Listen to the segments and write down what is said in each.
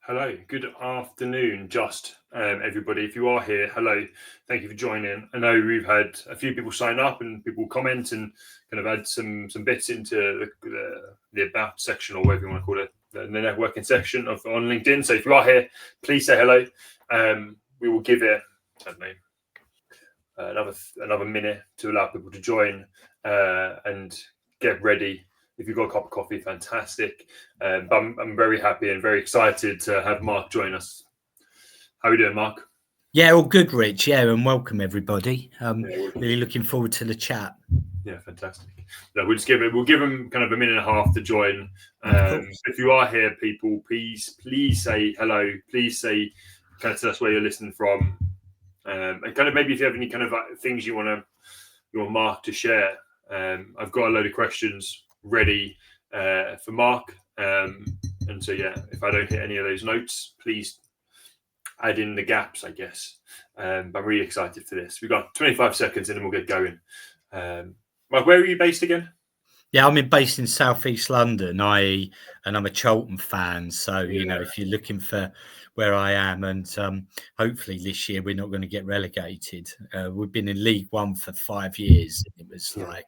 Hello, good afternoon, everybody. If you are here, hello, thank you for joining. I know we've had a few people sign up and people comment and kind of add some bits into the about section, or whatever you want to call it, the networking section on LinkedIn. So if you are here, please say hello. We will give it, I don't know, another minute to allow people to join and get ready. If you've got a cup of coffee, fantastic. But I'm very happy and very excited to have Mark join us. How are you doing, Mark? Yeah, all good, Rich. Yeah, and welcome everybody. Really looking forward to the chat. Yeah, fantastic. No, we'll give them kind of a minute and a half to join. If you are here, people, please say hello. Please say, kind of tell us where you're listening from, and kind of maybe if you have any kind of things you want Mark to share. I've got a load of questions ready for Mark, and so yeah, if I don't hit any of those notes, please add in the gaps, I guess. But I'm really excited for this. We've got 25 seconds and then we'll get going. Mark, where are you based again? Yeah, I'm based in Southeast London. I'm a Charlton fan, so you know, if you're looking for where I am, and hopefully this year we're not going to get relegated. We've been in League One for 5 years. It was like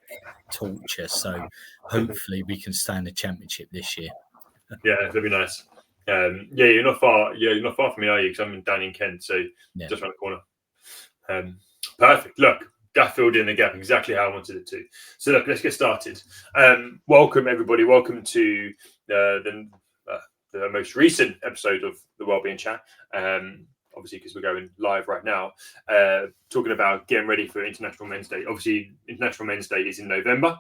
torture, so hopefully we can stay in the Championship this year. Yeah, that'd be nice. Yeah, you're not far. Yeah, you're not far from me, are you? Because I'm down in Kent, so just around the corner. Perfect. Look, Gaff filled in the gap exactly how I wanted it to. So look, let's get started. Welcome everybody. Welcome to the most recent episode of the Wellbeing Chat. Obviously, because we're going live right now, talking about getting ready for International Men's Day. Obviously, International Men's Day is in November.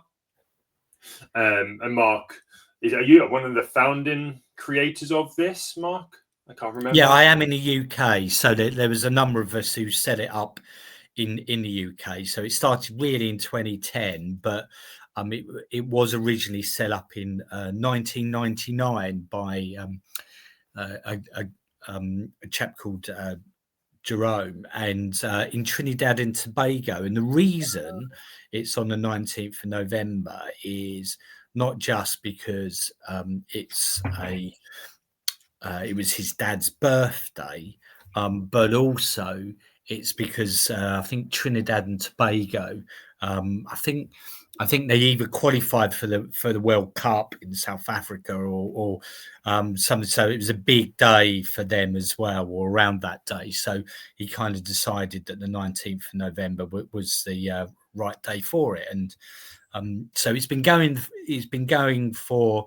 And Mark, are you one of the founding creators of this, Mark? I can't remember. Yeah, I am in the UK. So there was a number of us who set it up in the UK. So it started really in 2010, but it was originally set up in 1999 by a chap called Jerome, and in Trinidad and Tobago. And the reason it's on the 19th of November is not just because it was his dad's birthday, but also it's because I think Trinidad and Tobago, I think they either qualified for the World Cup in South Africa or something. So it was a big day for them as well, or around that day. So he kind of decided that the 19th of November was the right day for it, and so it's been going for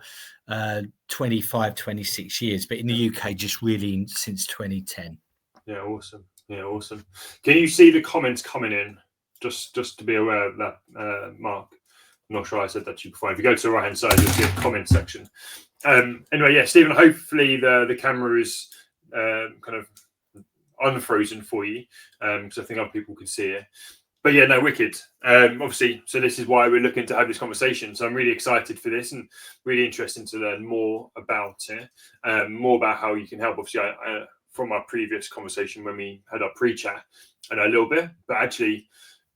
25, 26 years, but in the UK just really since 2010. Yeah, awesome. Can you see the comments coming in? Just to be aware of that, Mark. I'm not sure I said that to you before. If you go to the right hand side, you'll see a comment section. Anyway, yeah, Stephen, hopefully the camera is kind of unfrozen for you, because I think other people can see it. But yeah, no, wicked. Obviously, so this is why we're looking to have this conversation. So I'm really excited for this and really interested to learn more about it, more about how you can help. Obviously, I from our previous conversation when we had our pre-chat, I know a little bit, but actually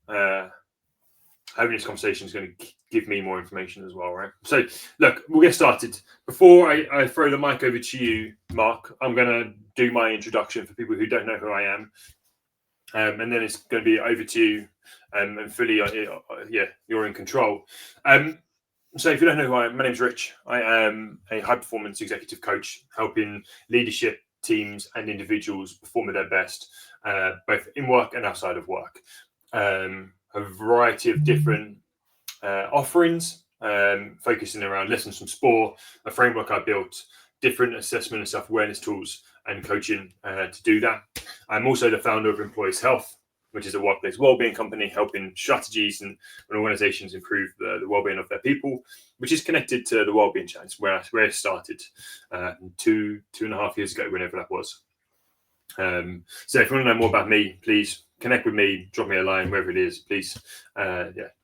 having this conversation is going to give me more information as well, right? So look, we'll get started. Before I throw the mic over to you, Mark, I'm going to do my introduction for people who don't know who I am. And then it's going to be over to you, and fully, you're in control. So if you don't know who I am, my name's Rich. I am a high-performance executive coach, helping leadership teams and individuals perform at their best, both in work and outside of work. A variety of different offerings, focusing around lessons from sport, a framework I built, different assessment and self-awareness tools and coaching to do that. I'm also the founder of Employees Health, which is a workplace wellbeing company helping strategies and organizations improve the wellbeing of their people, which is connected to the Wellbeing Challenge, where I started 2.5 years ago, whenever that was. So if you want to know more about me, please connect with me, drop me a line, wherever it is. Please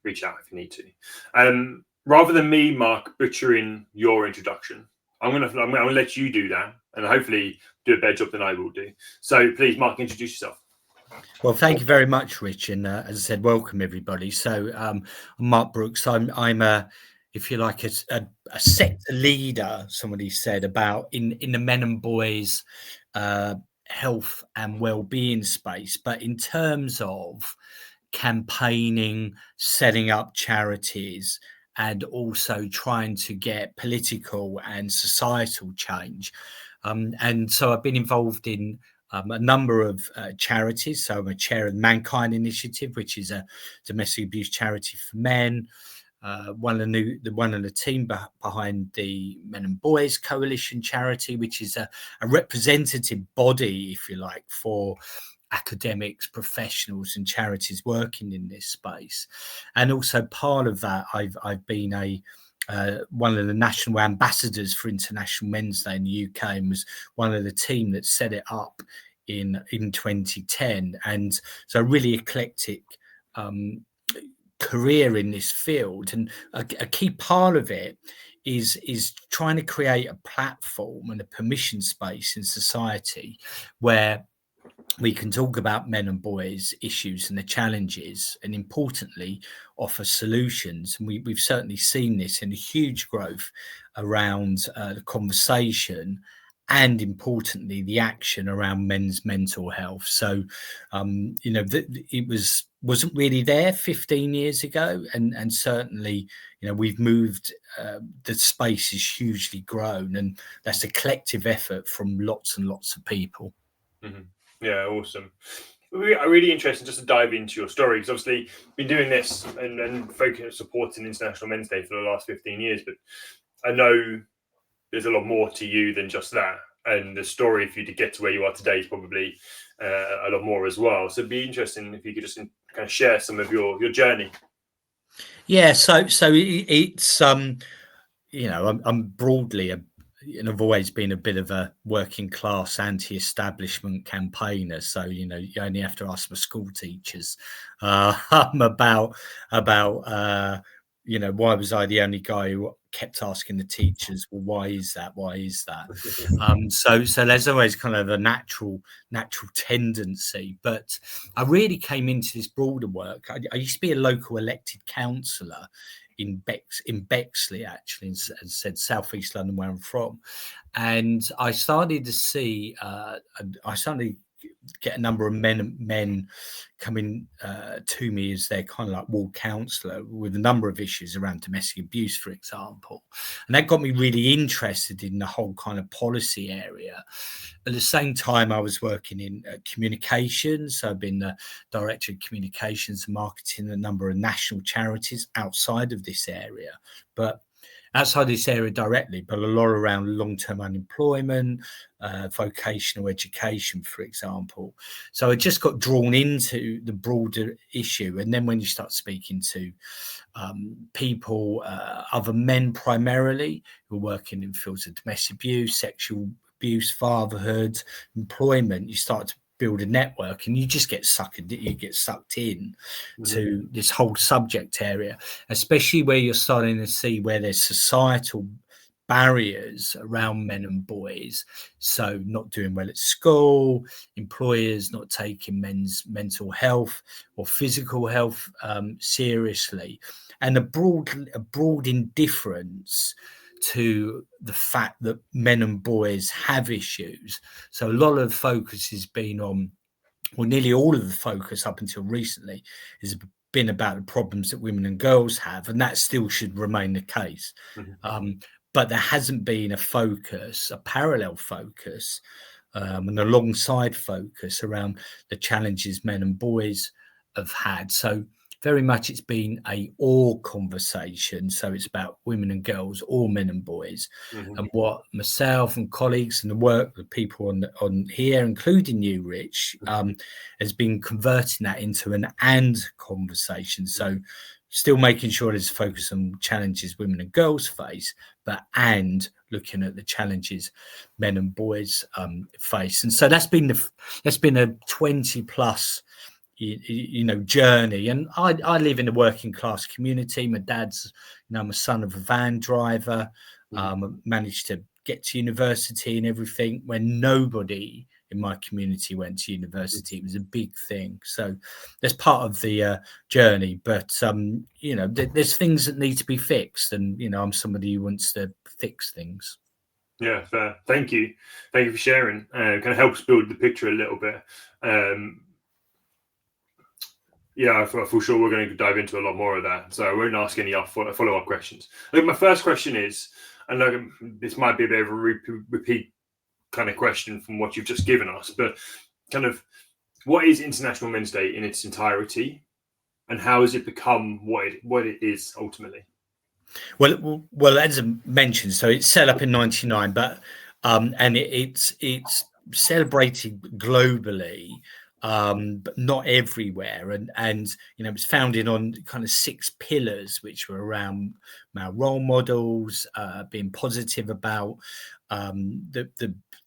reach out if you need to. Rather than me, Mark, butchering your introduction, I'm gonna let you do that, and hopefully do a better job than I will do. So please, Mark, introduce yourself. Well, thank you very much, Rich, and as I said, welcome everybody. So I'm Mark Brooks. I'm a if you like, a sector leader. Somebody said about in the men and boys health and well-being space, but in terms of campaigning, setting up charities, and also trying to get political and societal change. And so I've been involved in a number of charities. So I'm a chair of the Mankind Initiative, which is a domestic abuse charity for men. One of the team behind the Men and Boys Coalition charity, which is a representative body, if you like, for academics, professionals, and charities working in this space. And also part of that, I've been one of the national ambassadors for International Men's Day in the UK, and was one of the team that set it up in 2010. And so really eclectic career in this field, and a key part of it is trying to create a platform and a permission space in society where we can talk about men and boys issues and the challenges, and importantly offer solutions. And we've certainly seen this in a huge growth around the conversation and importantly the action around men's mental health. So it wasn't really there 15 years ago, and certainly we've moved, the space is hugely grown, and that's a collective effort from lots and lots of people. Mm-hmm. Yeah, awesome. Really interesting just to dive into your story, because obviously you've been doing this and focus supporting International Men's Day for the last 15 years, but I know there's a lot more to you than just that, and the story for you to get to where you are today is probably a lot more as well. So it'd be interesting if you could just kind of share some of your journey. Yeah, so it's I'm broadly and I've always been a bit of a working class anti-establishment campaigner. So you only have to ask my school teachers about why was I the only guy who kept asking the teachers, well, why is that? So there's always kind of a natural tendency. But I really came into this broader work. I used to be a local elected councillor in Bexley, actually, as said, southeast London, where I'm from. And I started to see, get a number of men coming to me as their kind of like ward counsellor with a number of issues around domestic abuse, for example. And that got me really interested in the whole kind of policy area. At the same time, I was working in communications. So I've been the director of communications and marketing, a number of national charities outside of this area. But outside this area directly, but a lot around long-term unemployment, vocational education, for example. So I just got drawn into the broader issue. And then when you start speaking to people, other men primarily, who are working in fields of domestic abuse, sexual abuse, fatherhood, employment, you start to build a network, and you just get sucked in to this whole subject area, especially where you're starting to see where there's societal barriers around men and boys. So not doing well at school, employers not taking men's mental health or physical health seriously, and a broad indifference to the fact that men and boys have issues. So a lot of focus has been on, well, nearly all of the focus up until recently has been about the problems that women and girls have, and that still should remain the case. But there hasn't been a parallel focus, an alongside focus around the challenges men and boys have had. So very much it's been a all conversation. So it's about women and girls, or men and boys. And what myself and colleagues and the work with people on here, including you, Rich, has been converting that into an and conversation. So still making sure there's a focus on challenges women and girls face, but and looking at the challenges men and boys face. And so that's been a 20 plus journey. And I live in a working class community. My dad's, I'm a son of a van driver. Managed to get to university and everything when nobody in my community went to university. It was a big thing. So that's part of the journey. But, there's things that need to be fixed. And, I'm somebody who wants to fix things. Yeah, fair. Thank you for sharing. Kind of helps build the picture a little bit. I feel sure we're going to dive into a lot more of that, so I won't ask any follow-up questions. I think my first question is, and look, this might be a bit of a repeat kind of question from what you've just given us, but kind of what is International Men's Day in its entirety, and how has it become what it is ultimately? Well, as I mentioned, so it's set up in '99, but and it's celebrated globally, but not everywhere. And it was founded on kind of 6 pillars, which were around male role models, being positive about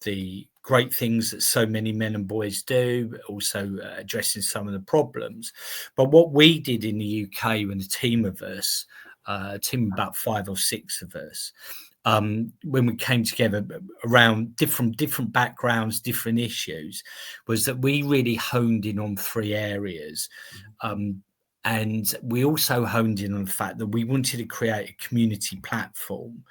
the great things that so many men and boys do, also addressing some of the problems. But what we did in the UK, when a team of us, team about 5 or 6 of us, when we came together around different backgrounds, different issues, was that we really honed in on 3 areas. And we also honed in on the fact that we wanted to create a community platform,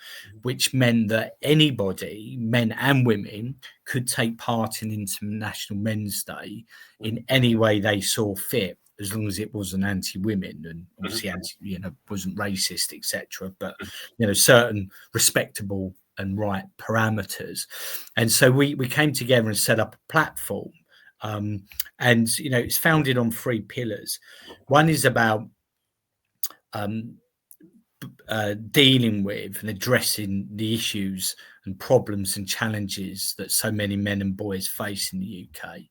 which meant that anybody, men and women, could take part in International Men's Day in any way they saw fit, as long as it wasn't anti-women and obviously wasn't racist, etc. But certain respectable and right parameters. And so we came together and set up a platform. And it's founded on 3 pillars. One is about dealing with and addressing the issues and problems and challenges that so many men and boys face in the UK.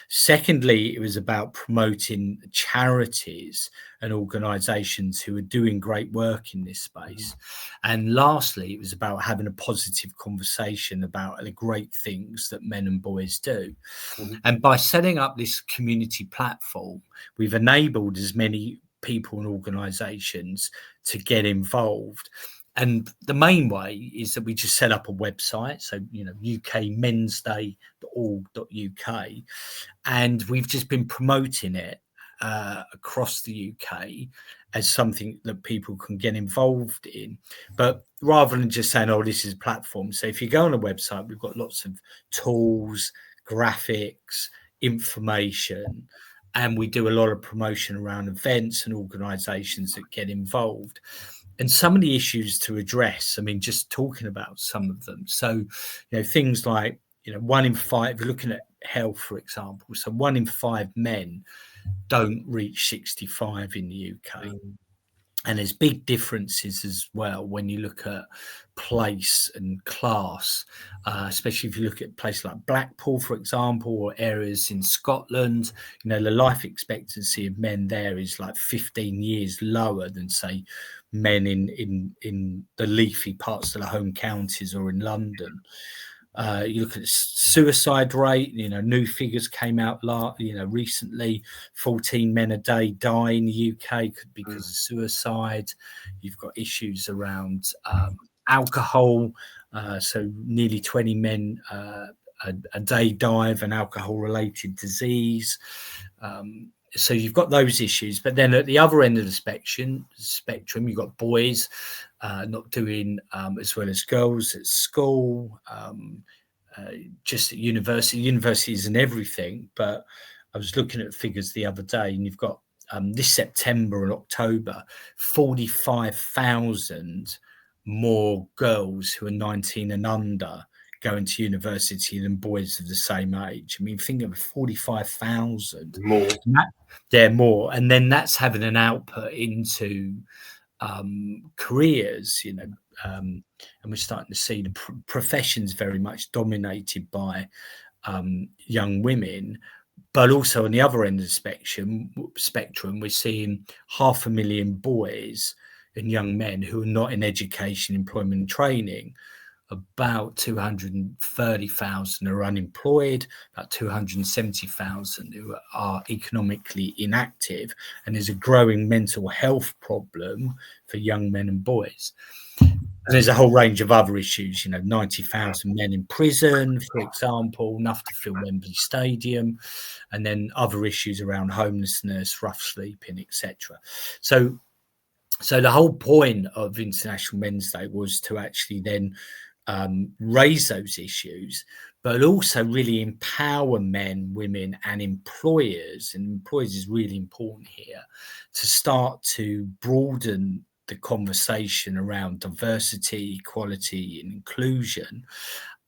Secondly, it was about promoting charities and organisations who are doing great work in this space. And lastly, it was about having a positive conversation about the great things that men and boys do. And by setting up this community platform, we've enabled as many people and organisations to get involved. And the main way is that we just set up a website, so ukmensday.org.uk, and we've just been promoting it across the UK as something that people can get involved in. But rather than just saying, oh, this is a platform, so if you go on a website, we've got lots of tools, graphics, information, and we do a lot of promotion around events and organisations that get involved. And some of the issues to address, I mean, just talking about some of them. So, things like, 1 in 5, if you're looking at health, for example, so 1 in 5 men don't reach 65 in the UK. And there's big differences as well when you look at place and class, especially if you look at places like Blackpool, for example, or areas in Scotland. The life expectancy of men there is like 15 years lower than, say, men in the leafy parts of the home counties or in London. You look at the suicide rate, new figures came out recently. 14 men a day die in the UK because of suicide. You've got issues around alcohol. So nearly 20 men a day die of an alcohol-related disease. So you've got those issues, but then at the other end of the spectrum, you've got boys not doing as well as girls at school, just at university. University isn't everything, but I was looking at figures the other day, and you've got this September and October, 45,000 more girls who are 19 and under going to university than boys of the same age. I mean, think of 45,000 more. They're more, and then that's having an output into careers, and we're starting to see the professions very much dominated by young women. But also on the other end of the spectrum, we're seeing 500,000 boys and young men who are not in education, employment, and training. About 230,000 are unemployed, about 270,000 who are economically inactive, and there's a growing mental health problem for young men and boys. And there's a whole range of other issues, 90,000 men in prison, for example, enough to fill Wembley Stadium, and then other issues around homelessness, rough sleeping, etc. So the whole point of International Men's Day was to actually then raise those issues, but also really empower men, women, and employers. And employers is really important here, to start to broaden the conversation around diversity, equality, and inclusion,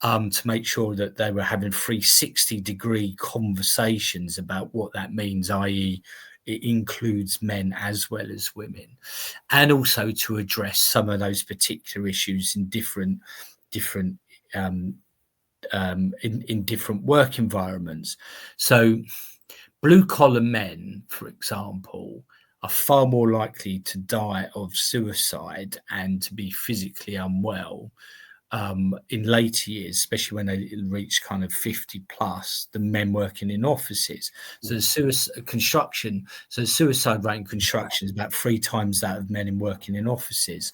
to make sure that they were having 360-degree conversations about what that means, i.e., it includes men as well as women, and also to address some of those particular issues in different in different work environments. So blue collar men, for example, are far more likely to die of suicide and to be physically unwell in later years, especially when they reach kind of 50 plus, than men working in offices. So the suicide rate in construction is about 3 times that of men in working in offices.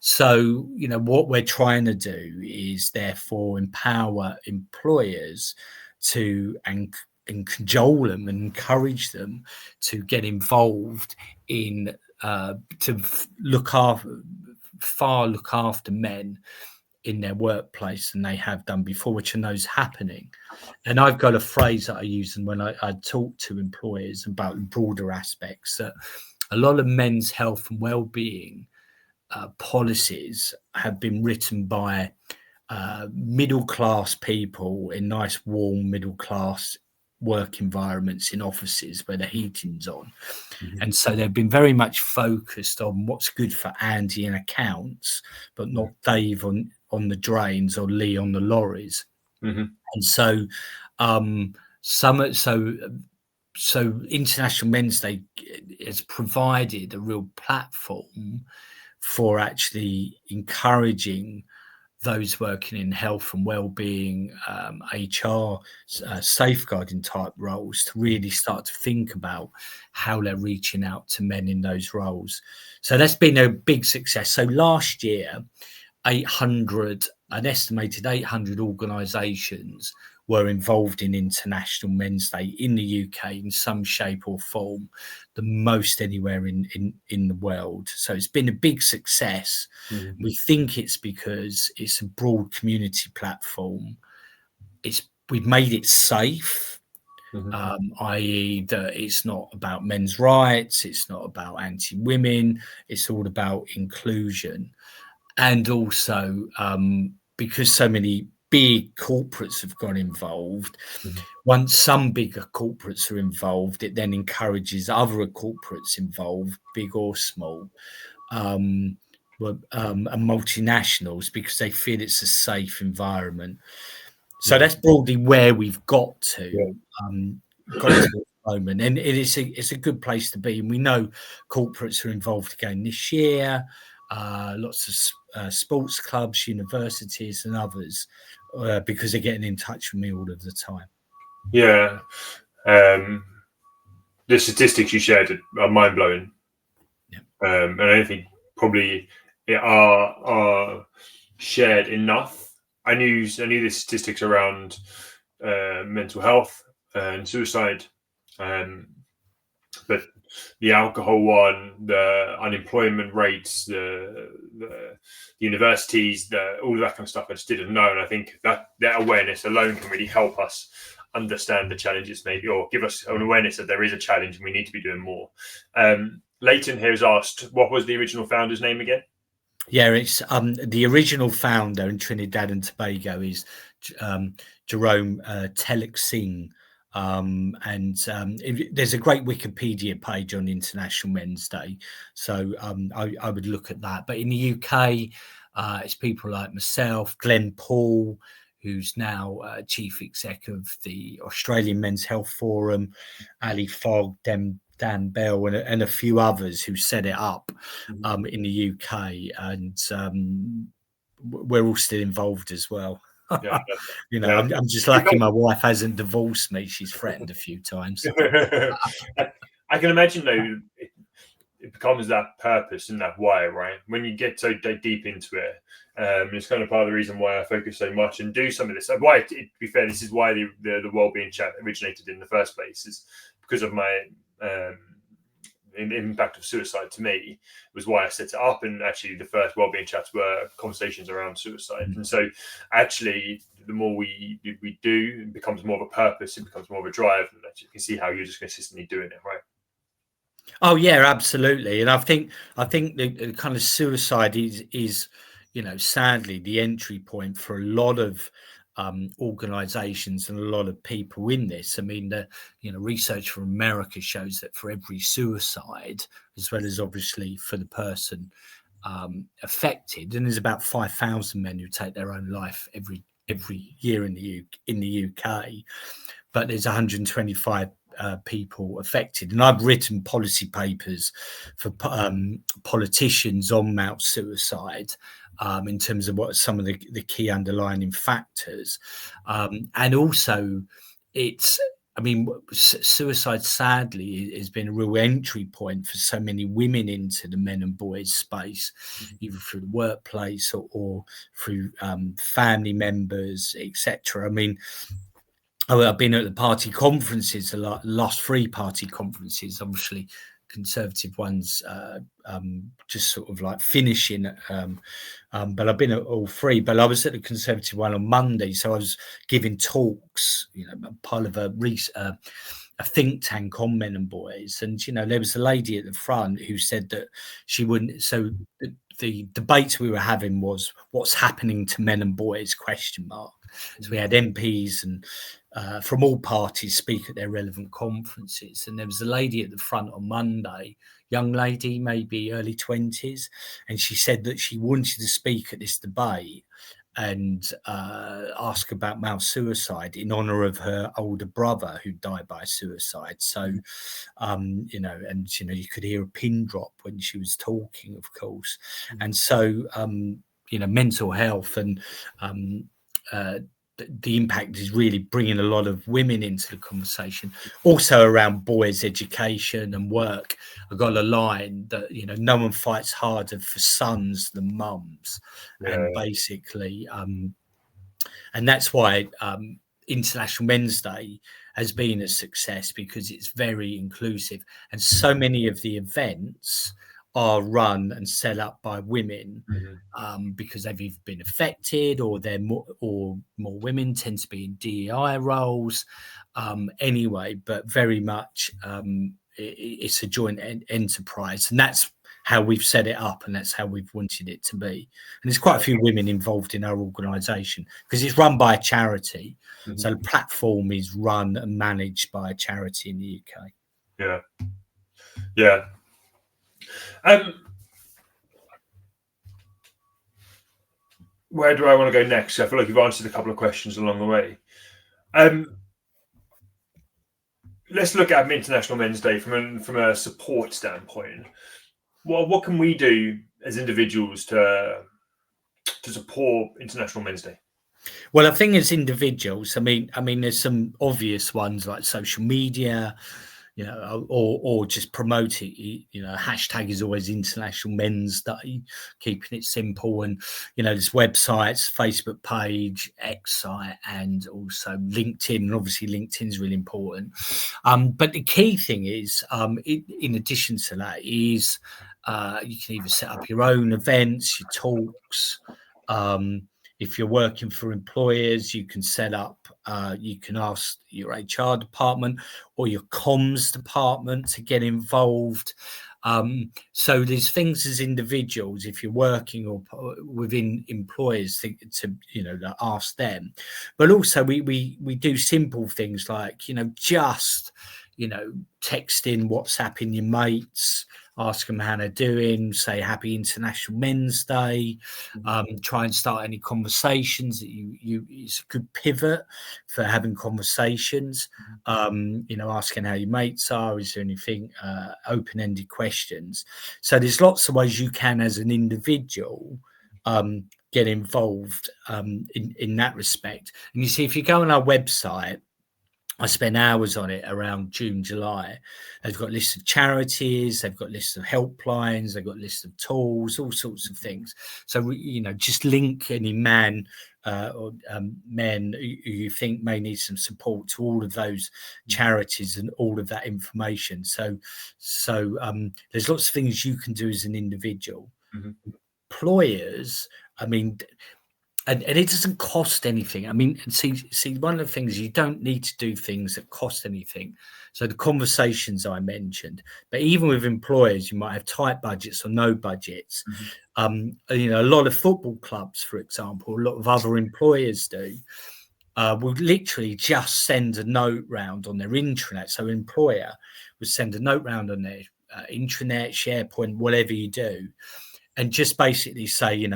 So, what we're trying to do is therefore empower employers to and cajole them and encourage them to get involved in to look after men in their workplace than they have done before, which I know is happening. And I've got a phrase that I use, and when I talk to employers about broader aspects, that a lot of men's health and well-being policies have been written by middle-class people in nice, warm, middle-class work environments in offices where the heating's on. And so they've been very much focused on what's good for Andy in accounts, but not Dave on the drains or Lee on the lorries. And so so International Men's Day has provided a real platform for actually encouraging those working in health and well-being, HR, safeguarding type roles, to really start to think about how they're reaching out to men in those roles. So that's been a big success. So last year, an estimated 800 organisations were involved in International Men's Day in the UK in some shape or form, the most anywhere in the world. So it's been a big success. We think it's because it's a broad community platform. We've made it safe, i.e. that it's not about men's rights, it's not about anti-women, it's all about inclusion. And also because so many big corporates have got involved, once some bigger corporates are involved, it then encourages other corporates involved, big or small, and multinationals, because they feel it's a safe environment. So that's broadly where we've got to the moment, and it's a good place to be. And we know corporates are involved again this year. Lots of sports clubs, universities, and others, because they're getting in touch with me all of the time. Yeah, the statistics you shared are mind blowing, and I don't think probably are shared enough. I knew the statistics around mental health and suicide, but the alcohol one, the unemployment rates, the universities, all of that kind of stuff, I just didn't know. And I think that awareness alone can really help us understand the challenges, maybe, or give us an awareness that there is a challenge and we need to be doing more. Leighton here has asked, what was the original founder's name again? Yeah, it's the original founder in Trinidad and Tobago is Jerome Telek Singh. There's a great Wikipedia page on International Men's Day, so I would look at that. But in the UK, it's people like myself, Glenn Paul, who's now chief exec of the Australian Men's Health Forum, Ali Fogg, Dan Bell, and a few others who set it up in the UK, and we're all still involved as well. I'm just lucky my wife hasn't divorced me. She's threatened a few times. I can imagine, though, it becomes that purpose and that why, right? When you get so deep into it, it's kind of part of the reason why I focus so much and do some of this. Why, to be fair, this is why the Wellbeing chat originated in the first place, is because of my impact of suicide to me, was why I set it up. And actually the first Wellbeing chats were conversations around suicide. And so actually the more we do, it becomes more of a purpose, it becomes more of a drive, and you can see how you're just consistently doing it, right? Oh yeah, absolutely. And I think the kind of suicide is sadly the entry point for a lot of organizations and a lot of people in this. I mean, the research from America shows that for every suicide, as well as obviously for the person affected, and there's about 5,000 men who take their own life every year in the UK, but there's 125 people affected. And I've written policy papers for politicians on Mount suicide, in terms of what some of the key underlying factors, and also suicide sadly has been a real entry point for so many women into the men and boys space, either through the workplace or through family members, etc. I mean, I've been at the party conferences a lot, last 3 party conferences, obviously Conservative ones just sort of like finishing, but I've been at all 3. But I was at the Conservative one on Monday, so I was giving talks, part of a think tank on men and boys, and there was a lady at the front who said that she wouldn't. So the debate we were having was what's happening to men and boys ? So we had MPs and from all parties speak at their relevant conferences, and there was a lady at the front on Monday, young lady, maybe early 20s, and she said that she wanted to speak at this debate and ask about male suicide in honor of her older brother who died by suicide. So you could hear a pin drop when she was talking, of course. And so mental health and the impact is really bringing a lot of women into the conversation, also around boys' education and work. I got a line that no one fights harder for sons than mums, and basically and that's why International Men's Day has been a success, because it's very inclusive, and so many of the events are run and set up by women, because they've either been affected or they're more women tend to be in DEI roles anyway, but very much it's a joint enterprise, and that's how we've set it up, and that's how we've wanted it to be. And there's quite a few women involved in our organisation because it's run by a charity. So the platform is run and managed by a charity in the UK. Yeah. Where do I want to go next? I feel like you've answered a couple of questions along the way. Let's look at International Men's Day from a support standpoint. What can we do as individuals to support International Men's Day? Well, I think as individuals, I mean, there's some obvious ones like social media, or just promote it. Hashtag is always International Men's Day, keeping it simple. And, there's websites, Facebook page, X site, and also LinkedIn. And obviously LinkedIn is really important. But the key thing is, in addition to that, is you can either set up your own events, your talks. If you're working for employers, you can set up, you can ask your HR department or your comms department to get involved. So there's things as individuals, if you're working or within employers, to ask them. But also we do simple things like, just, texting, WhatsApping your mates, ask them how they're doing, say happy International Men's Day, try and start any conversations that it's a good pivot for having conversations, asking how your mates are, is there anything, open-ended questions. So there's lots of ways you can, as an individual, get involved in that respect. And you see, if you go on our website, I spend hours on it around June, July. They've got lists of charities, they've got lists of helplines, they've got lists of tools, all sorts of things. So, just link any man or men who you think may need some support to all of those charities and all of that information. So there's lots of things you can do as an individual. Employers, I mean, and it doesn't cost anything. I mean, see, one of the things, you don't need to do things that cost anything. So the conversations I mentioned, but even with employers, you might have tight budgets or no budgets. A lot of football clubs, for example, a lot of other employers do, will literally just send a note round on their intranet. So an employer would send a note round on their intranet, SharePoint, whatever you do, and just basically say,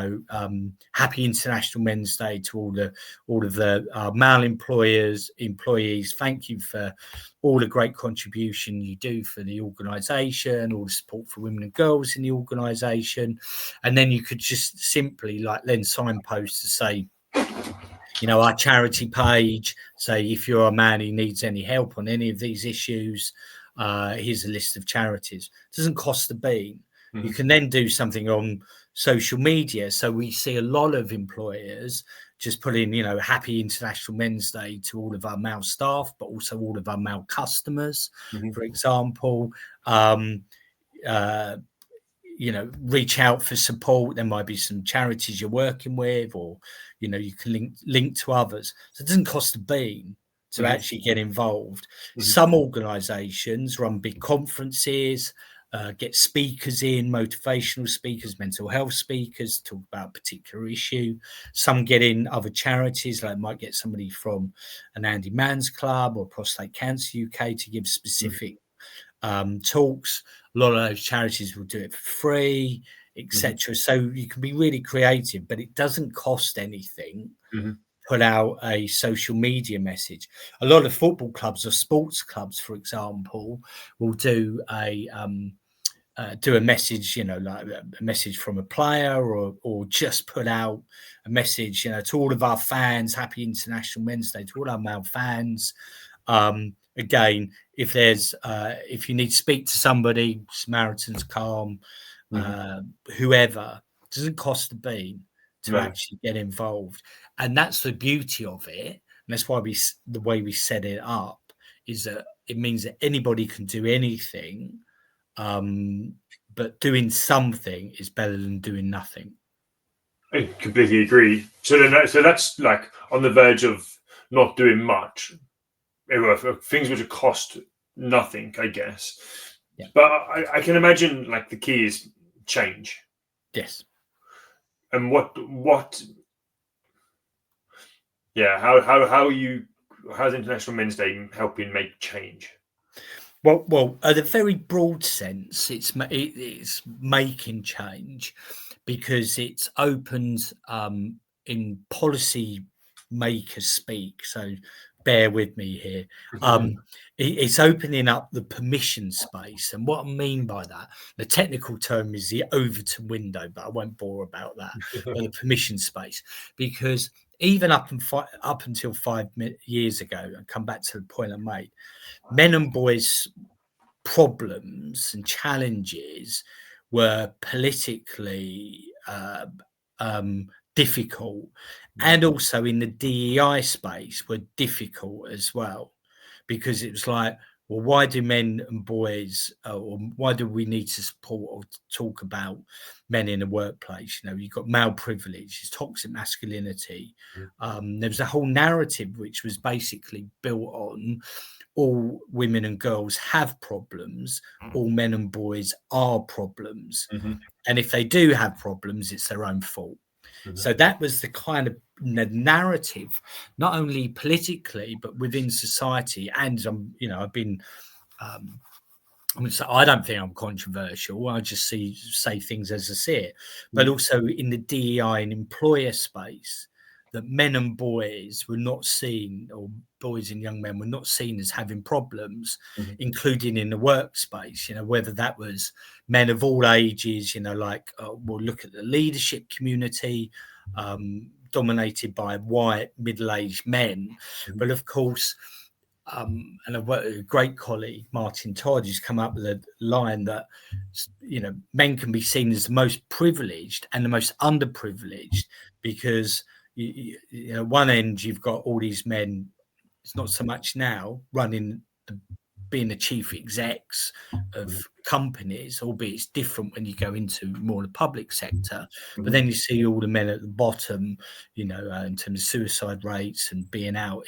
Happy International Men's Day to all of the male employees. Thank you for all the great contribution you do for the organisation, all the support for women and girls in the organisation. And then you could just simply then signpost to say, our charity page, say if you're a man who needs any help on any of these issues, here's a list of charities. It doesn't cost a bean. You can then do something on social media. So we see a lot of employers just put in, Happy International Men's Day to all of our male staff, but also all of our male customers, for example. Reach out for support. There might be some charities you're working with, or, you can link to others. So it doesn't cost a bean to actually get involved. Some organisations run big conferences, get speakers in, motivational speakers, mental health speakers, talk about a particular issue. Some get in other charities, like might get somebody from an Andy Mann's Club or Prostate Cancer UK to give specific talks. A lot of those charities will do it for free, etc. So you can be really creative, but it doesn't cost anything. Put out a social media message. A lot of football clubs or sports clubs, for example, will do a message, like a message from a player, or just put out a message, to all of our fans, Happy International Men's Day, to all our male fans. Again, if you need to speak to somebody, Samaritan's Calm, whoever, it doesn't cost a bean to actually get involved. And that's the beauty of it. And that's why the way we set it up is that it means that anybody can do anything. But doing something is better than doing nothing. I completely agree. So that's like on the verge of not doing much. Things which cost nothing, I guess. Yeah. But I can imagine like the key is change. Yes. And how's International Men's Day helping make change? Well, at a very broad sense, it's making change, because it's opened in policy makers speak. So bear with me here. It's opening up the permission space. And what I mean by that, the technical term is the Overton window, but I won't bore about that. But the permission space, because even up until 5 years ago, and come back to the point I made, men and boys' problems and challenges were politically difficult, and also in the DEI space were difficult as well, because it was like, well, why do men and boys, or why do we need to support or talk about men in the workplace? You've got male privilege, toxic masculinity. There was a whole narrative which was basically built on all women and girls have problems, all men and boys are problems. And if they do have problems, it's their own fault. So that was the kind of narrative, not only politically, but within society. And, I've been, I don't think I'm controversial. I just say things as I see it. But also in the DEI and employer space, that men and boys were not seen, or boys and young men were not seen as having problems, including in the workspace, whether that was men of all ages, we'll look at the leadership community, dominated by white middle-aged men. But of course, and I've worked with a great colleague, Martin Todd, who's come up with a line that, men can be seen as the most privileged and the most underprivileged, because one end you've got all these men. It's not so much now running being the chief execs of companies, albeit it's different when you go into more the public sector. But then you see all the men at the bottom, in terms of suicide rates and being out,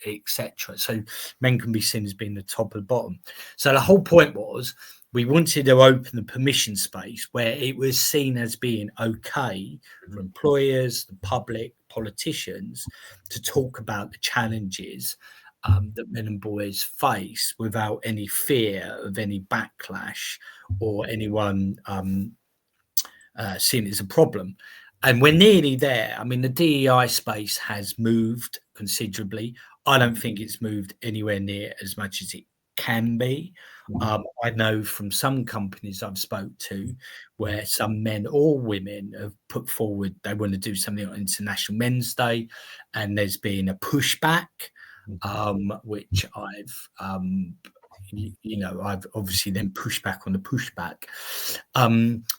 etc. So men can be seen as being the top of the bottom. So the whole point was we wanted to open the permission space where it was seen as being okay for employers, the public, politicians to talk about the challenges that men and boys face without any fear of any backlash or anyone seeing it as a problem. And we're nearly there. I mean, the DEI space has moved considerably. I don't think it's moved anywhere near as much as it can be. I know from some companies I've spoke to where some men or women have put forward they want to do something on International Men's Day, and there's been a pushback, which I've obviously then pushed back on the pushback.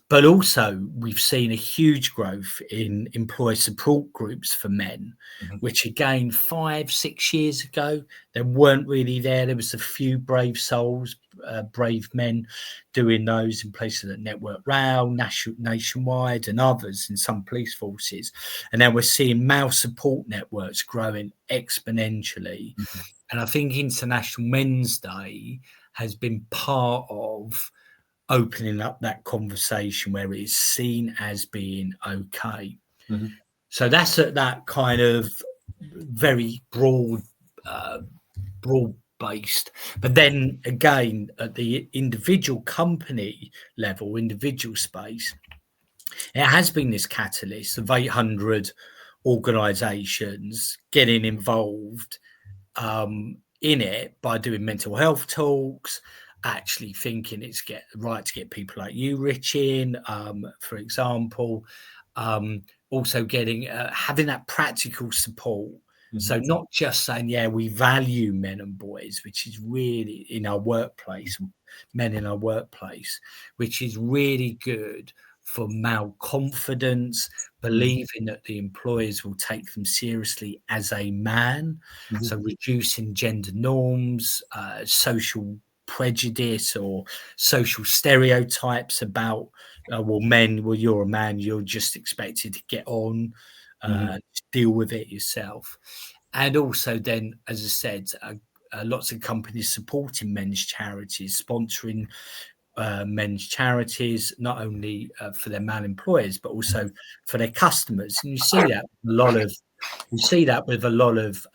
But also we've seen a huge growth in employee support groups for men, which again, 5-6 years ago, they weren't really there. There was a few brave souls, brave men doing those in places like Network Rail, Nationwide and others in some police forces. And now we're seeing male support networks growing exponentially. And I think International Men's Day has been part of opening up that conversation where it is seen as being okay. So that's at that kind of very broad based. But then again, at the individual company level, individual space, it has been this catalyst of 800 organisations getting involved in it by doing mental health talks, actually thinking it's right to get people like you, Rich, in, for example, also getting having that practical support. So not just saying, yeah, we value men and boys, which is really in our workplace, men in our workplace, which is really good for male confidence, believing that the employers will take them seriously as a man. So reducing gender norms, social prejudice or social stereotypes about, you're a man, you're just expected to get on, deal with it yourself. And also then, as I said, lots of companies supporting men's charities, sponsoring men's charities, not only for their male employers but also for their customers. And you see that with a lot of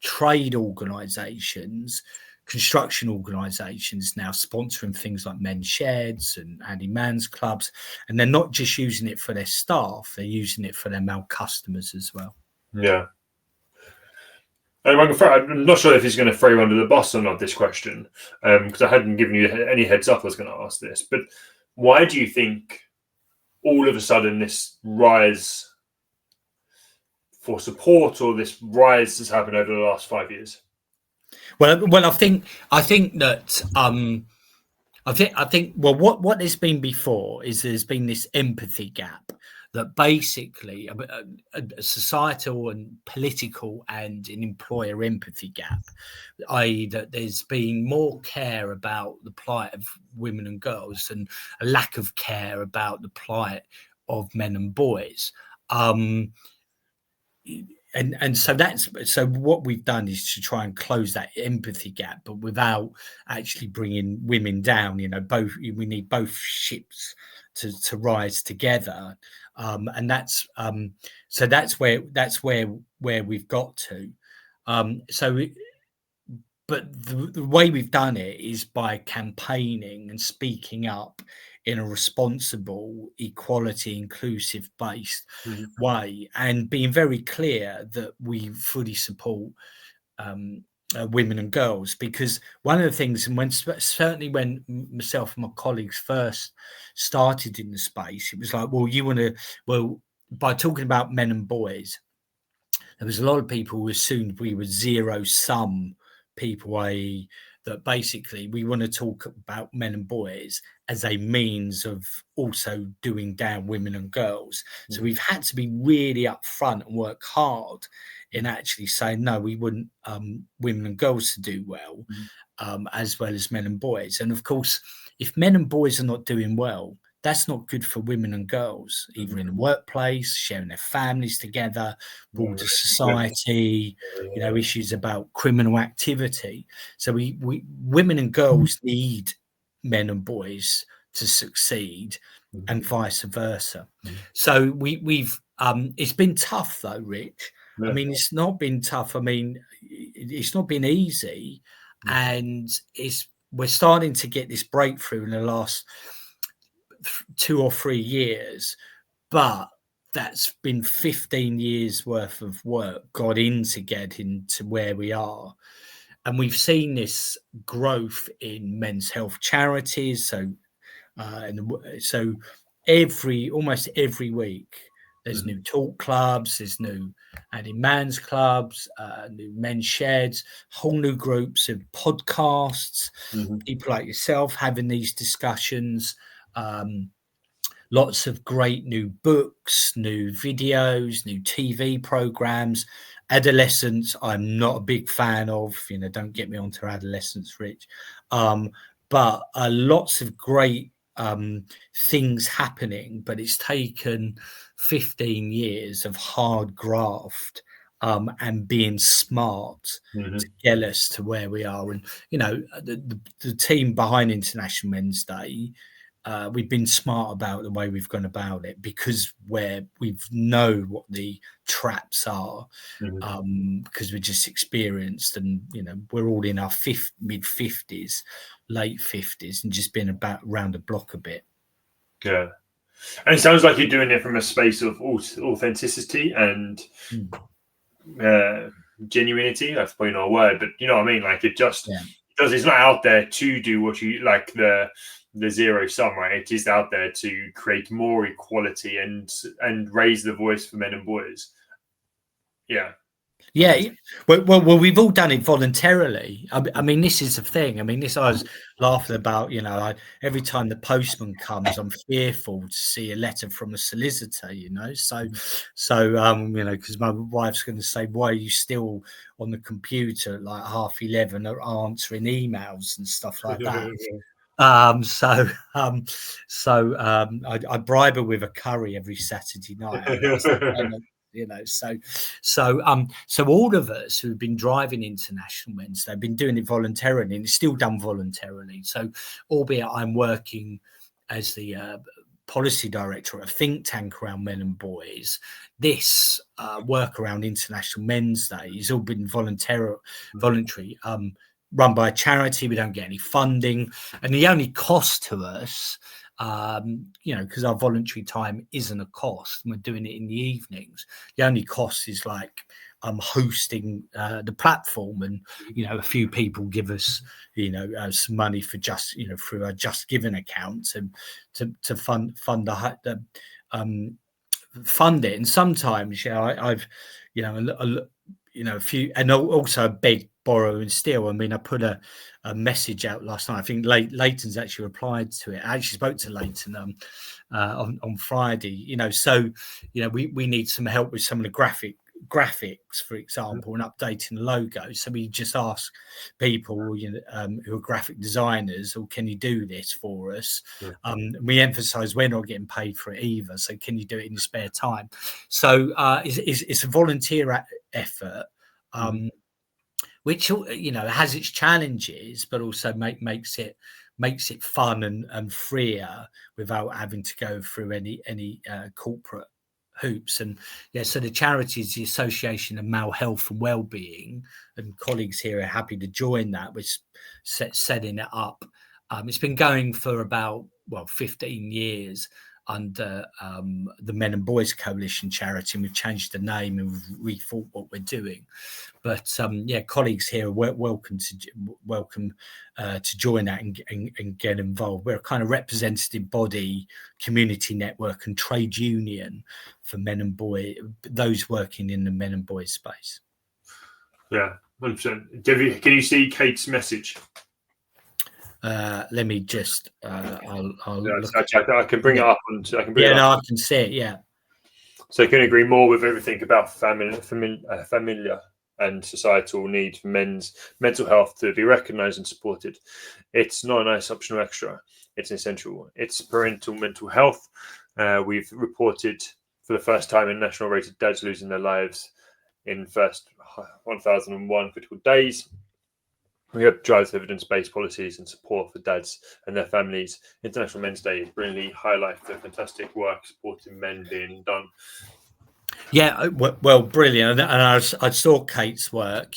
trade organisations, construction organisations now sponsoring things like men's sheds and anti-man's clubs, and they're not just using it for their staff, they're using it for their male customers as well. Yeah. I'm not sure if he's going to throw you under the bus or not, this question, because I hadn't given you any heads up I was going to ask this. But why do you think all of a sudden this rise for support or this rise has happened over the last 5 years? Well, I think that I think what there's been before is there's been this empathy gap, that basically a societal and political and an employer empathy gap, i.e. that there's been more care about the plight of women and girls and a lack of care about the plight of men and boys. And so what we've done is to try and close that empathy gap, but without actually bringing women down. We need both ships to rise together, and that's where we've got to. But the way we've done it is by campaigning and speaking up in a responsible, equality, inclusive based way, and being very clear that we fully support women and girls. Because one of the things, and certainly when myself and my colleagues first started in the space, it was like, by talking about men and boys, there was a lot of people who assumed we were zero sum people, i.e., that basically we want to talk about men and boys as a means of also doing down women and girls. So we've had to be really upfront and work hard in actually saying, no, we want women and girls to do well, as well as men and boys. And of course, if men and boys are not doing well, that's not good for women and girls, either in the workplace, sharing their families together, broader society, issues about criminal activity. So we women and girls need men and boys to succeed, and vice versa. So we've it's been tough though, Rich. I mean, it's not been tough. I mean, it's not been easy, and we're starting to get this breakthrough in the last 2 or 3 years, but that's been 15 years worth of work got into getting to where we are. And we've seen this growth in men's health charities. So almost every week there's new talk clubs, there's new adding man's clubs, new men's sheds, whole new groups of podcasts, people like yourself having these discussions. Lots of great new books, new videos, new TV programs. Adolescence, I'm not a big fan of. Don't get me onto adolescence, Rich. But lots of great things happening. But it's taken 15 years of hard graft and being smart to get us to where we are. And the team behind International Men's Day. We've been smart about the way we've gone about it, because we've know what the traps are, because we're just experienced, and we're all in our mid 50s, late 50s, and just been about around the block a bit. Yeah, and it sounds like you're doing it from a space of authenticity and genuinity. That's probably not a word, but you know what I mean. Like it does. It's not out there to do what you like the zero sum, right? It is out there to create more equality and raise the voice for men and boys. Well, we've all done it voluntarily. I mean, this is the thing. I mean, I was laughing about. Every time the postman comes, I'm fearful to see a letter from a solicitor. Because my wife's going to say, "Why are you still on the computer at like 11:30 or answering emails and stuff like that?" I bribe her with a curry every Saturday night. So all of us who've been driving International Men's, they've been doing it voluntarily, and it's still done voluntarily. So, albeit I'm working as the policy director at a think tank around men and boys, this work around International Men's Day has all been voluntary. Run by a charity. We don't get any funding, and the only cost to us, because our voluntary time isn't a cost, and we're doing it in the evenings. The only cost is like hosting the platform, and a few people give us some money for just through our Just Giving account to fund it. And sometimes I've a few, and also beg, borrow and steal. I mean, I put a message out last night. I think Leighton's actually replied to it. I actually spoke to Leighton on Friday. We need some help with some of the graphics, for example, and updating the logo. So we just ask people who are graphic designers, or can you do this for us? We emphasize we're not getting paid for it either, so can you do it in your spare time? So it's a volunteer effort, which has its challenges, but also makes it fun and freer without having to go through any corporate hoops. And so the charity is the Association of Male Health and Wellbeing, and colleagues here are happy to join that. We're setting it up. It's been going for about 15 years. under the Men and Boys Coalition charity, and we've changed the name and we've rethought what we're doing. But colleagues here are welcome to join that and get involved. We're a kind of representative body, community network, and trade union for men and boys, those working in the men and boys space. Yeah, 100%. Can you see Kate's message? Let me just. I'll look. I can bring it up. I can bring it up. No, I can see it. Yeah. So I can agree more with everything about familiar and societal need for men's mental health to be recognised and supported. It's not a nice optional extra. It's essential. It's parental mental health. We've reported for the first time in national rate of dads losing their lives in first 1,001 critical days. We hope drives evidence-based policies and support for dads and their families. International Men's Day really highlights the fantastic work supporting men being done. Yeah, well, brilliant. And I saw Kate's work,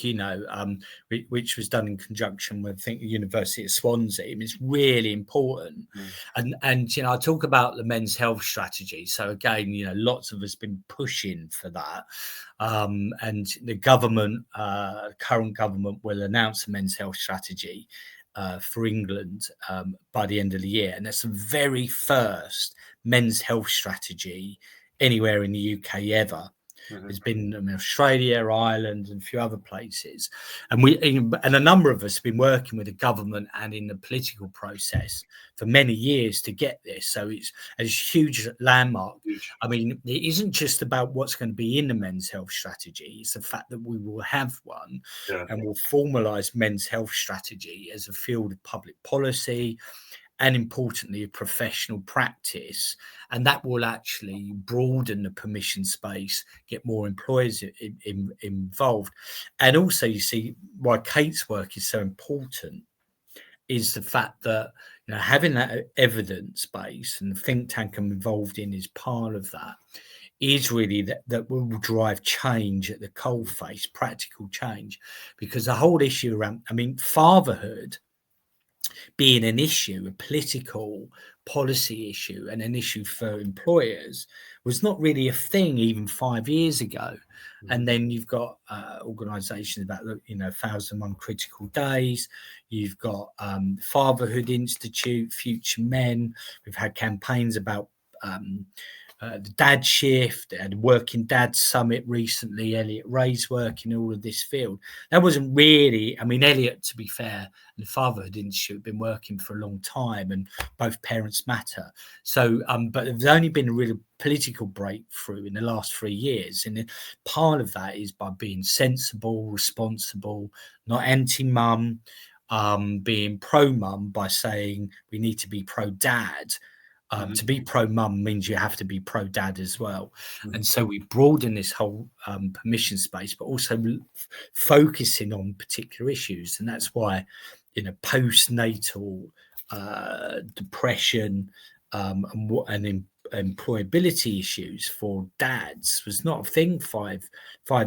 which was done in conjunction with, I think, the University of Swansea. I mean, it's really important. And I talk about the men's health strategy. So again, lots of us been pushing for that. And the government, current government, will announce a men's health strategy for England by the end of the year. And that's the very first men's health strategy anywhere in the UK ever. There's been Australia, Ireland, and a few other places, and a number of us have been working with the government and in the political process for many years to get this. So it's a huge landmark. I mean, it isn't just about what's going to be in the men's health strategy. It's the fact that we will have one, and we'll formalise men's health strategy as a field of public policy, and importantly, a professional practice. And that will actually broaden the permission space, get more employers involved. And also, you see, why Kate's work is so important is the fact that having that evidence base and the think tank I'm involved in is part of that, is really that will drive change at the coalface, practical change. Because the whole issue around, fatherhood being an issue, a political policy issue and an issue for employers, was not really a thing even 5 years ago. And then you've got organisations about 1,001 critical days. You've got Fatherhood Institute, Future Men. We've had campaigns about the dad shift and Working Dad Summit recently, Elliot Ray's work in all of this field. That wasn't really, Elliot, to be fair, and the Fatherhood Institute have been working for a long time, and both parents matter. So, but there's only been a real political breakthrough in the last 3 years. And part of that is by being sensible, responsible, not anti-mum, being pro-mum by saying we need to be pro-dad. To be pro-mum means you have to be pro-dad as well. And so we broaden this whole permission space, but also focusing on particular issues. And that's why, postnatal depression and employability issues for dads was not a thing five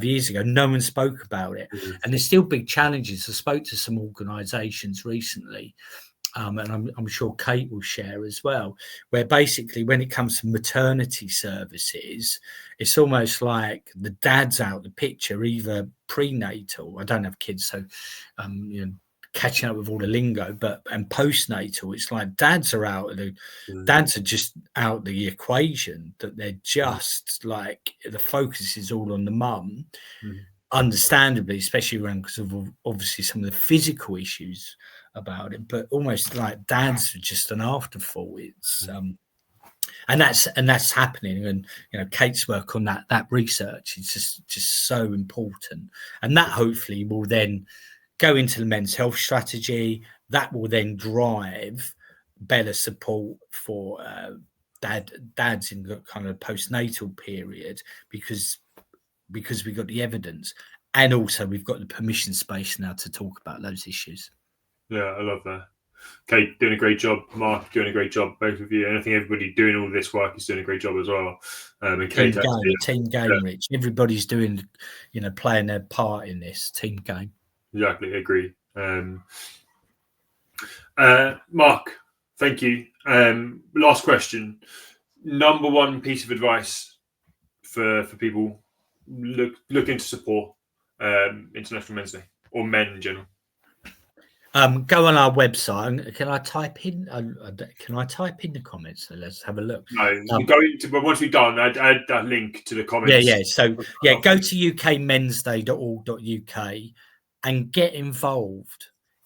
years ago. No one spoke about it. And there's still big challenges. I spoke to some organisations recently, and I'm sure Kate will share as well, where basically when it comes to maternity services, it's almost like the dad's out the picture, either prenatal. I don't have kids, so catching up with all the lingo, and postnatal, it's like dads are just out the equation, that they're just like the focus is all on the mum. Understandably, especially around because of obviously some of the physical issues about it, but almost like dads are just an afterthought. It's and that's happening. And Kate's work on that research is just so important, and that hopefully will then go into the men's health strategy. That will then drive better support for dads in the kind of postnatal period, because we've got the evidence, and also we've got the permission space now to talk about those issues. Yeah, I love that. Kate doing a great job, Mark doing a great job, both of you. And I think everybody doing all this work is doing a great job as well. And Kate, team game, Rich. Everybody's doing, playing their part in this team game. Exactly, agree. Mark, thank you. Last question. number one piece of advice for people looking to support International Men's Day or men in general? Go on our website. Can I type in? Can I type in the comments? So let's have a look. No, but once we've done, add that link to the comments. Yeah. So go to ukmensday.org.uk and get involved,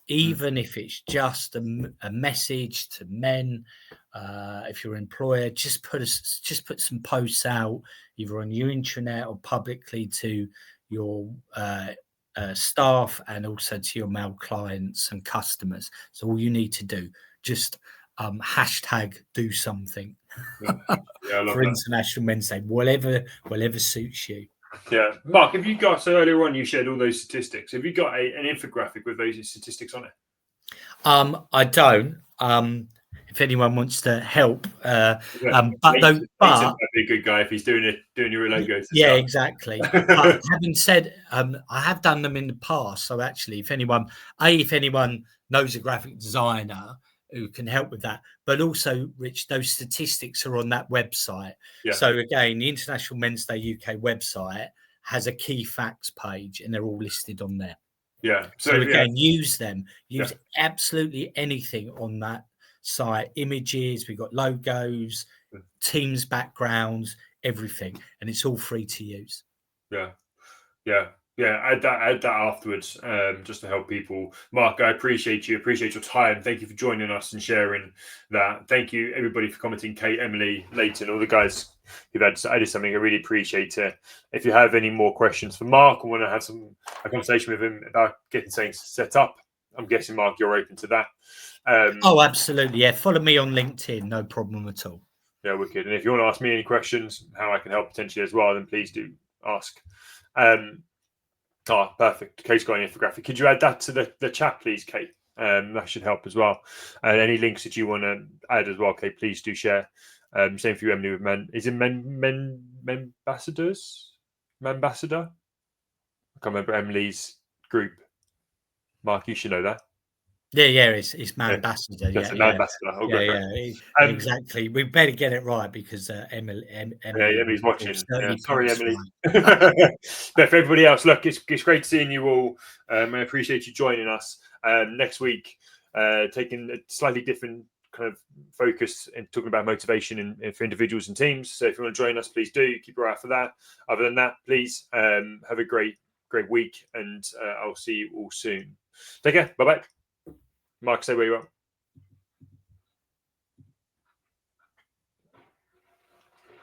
even if it's just a message to men. If you're an employer, just put some posts out either on your intranet or publicly to your staff and also to your male clients and customers. So all you need to do, just hashtag do something for International Men's Day, whatever suits you. Yeah, Mark, have you got, so earlier on you shared all those statistics, have you got an infographic with those statistics on it? I don't. If anyone wants to help, Nathan's a good guy if he's doing your logos. Yeah, exactly. But having said, I have done them in the past. So actually, if anyone knows a graphic designer who can help with that, but also, Rich, those statistics are on that website. Yeah. So again, the International Men's Day UK website has a key facts page, and they're all listed on there. Yeah. So again, use them. Use absolutely anything on that site. Images, we've got logos, teams backgrounds, everything, and it's all free to use. Add that afterwards, just to help people. Mark, I appreciate your time. Thank you for joining us and sharing that. Thank you everybody for commenting. Kate, Emily, Leighton, all the guys who've added something. I really appreciate it. If you have any more questions for Mark or want to have a conversation with him about getting things set up, I'm guessing, Mark, you're open to that. Oh, absolutely. Yeah. Follow me on LinkedIn. No problem at all. Yeah, wicked. And if you want to ask me any questions, how I can help potentially as well, then please do ask. Perfect. Kate's got an infographic. Could you add that to the chat, please, Kate? That should help as well. And any links that you want to add as well, Kate, please do share. Same for you, Emily, with men. Is it men ambassadors? Ambassador? I can't remember Emily's group. Mark, you should know that. Yeah, it's Man Ambassador. Ambassador. Okay, exactly. We better get it right because Emily's watching. Yeah, sorry, Emily. But for everybody else, look, it's great seeing you all. I appreciate you joining us. Next week, taking a slightly different kind of focus and talking about motivation for individuals and teams. So if you want to join us, please do. Keep your eye out for that. Other than that, please have a great week, and I'll see you all soon. Take care. Bye-bye. Mark, say where you are.